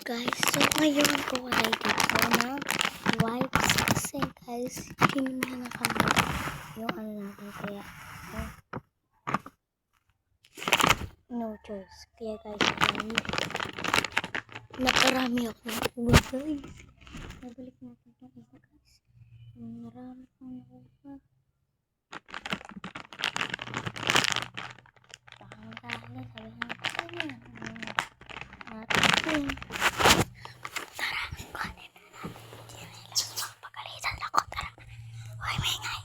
guys, so ngayon ko ay dito na wipes kasi guys, kinimihan na kami yung ano natin kaya no choice. Kaya guys, naparami ako nakuha guys. Nabalik natin itong isa guys. Marami akong nakuha. Pakang-tahala, sabi nga ko sa inyo. Tara, kuhanin na natin. Chinelas, magpagalitan ako. Tara. Hoy, maingay.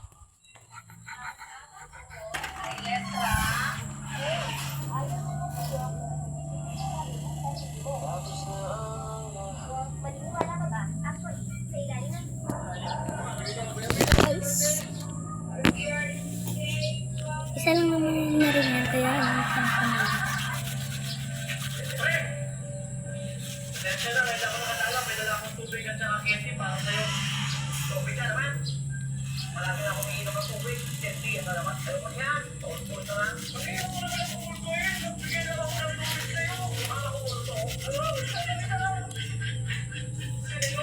Guys. Isa lang naman yung narin yan, kaya ano isang pangalan. Sensya na, kaya ako nakatala, may dala akong tubig at saka candy para sa'yo. Tubig ka naman. Marami na akong iinom ng tubig. Candy, ano naman? Ayaw mo yan. Tulog na nga. Pag-inom mo naman ang tubig ko yan. Nagbigay na ako ng tubig sa'yo. Para ako ulo to. Sino na lang? Sino?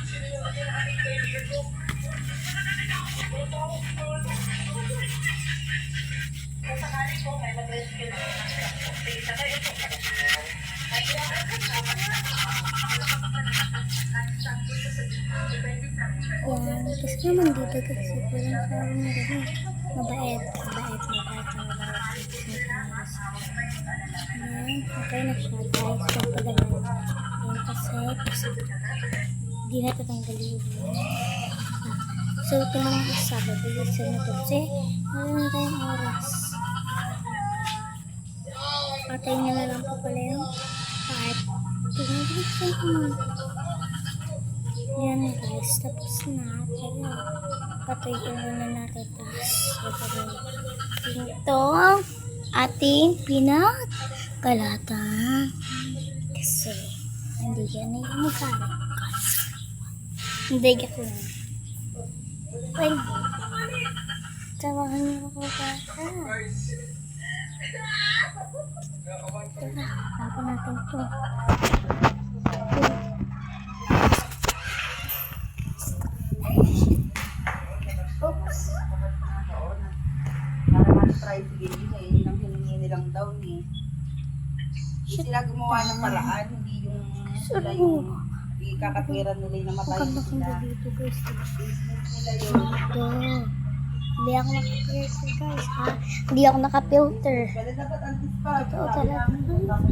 Sino yung aking kaibigan ko? Kung sakali po, may mag-rescue na ng tubig. Sa kayo po. Yan, kasi naman dito kasi walang sabi na rin. Mabait. Yan, okay na siya guys. Pagpagalan. Yan kasi hindi na tatanggalin. So, ito mga isa. Babalisan na ito kasi wala na tayong oras. Patayin niya na lang po pala yung part. Pinagalisan ko man. Yan guys, tapos na. Kaya patay ko na natin. Tapos ito ating pinagkalata. Kasi hindi yan na yung magkalat. Hindi ka lang. Well, tawahan niyo ako bata. Tara, tapos natin ito. Oops. Para matry sige nila, yun ang hiningi nilang daw ni. Sila gumawa ng paraan, hindi yung sila yung ikakatwiran nila yung namatay Maganda nila. dito guys. Business nila yun. Ito. Hindi ako nakapilter guys ha. Hindi ako nakapilter. Pwede dapat antis pa. Ito talaga. Sabi namin,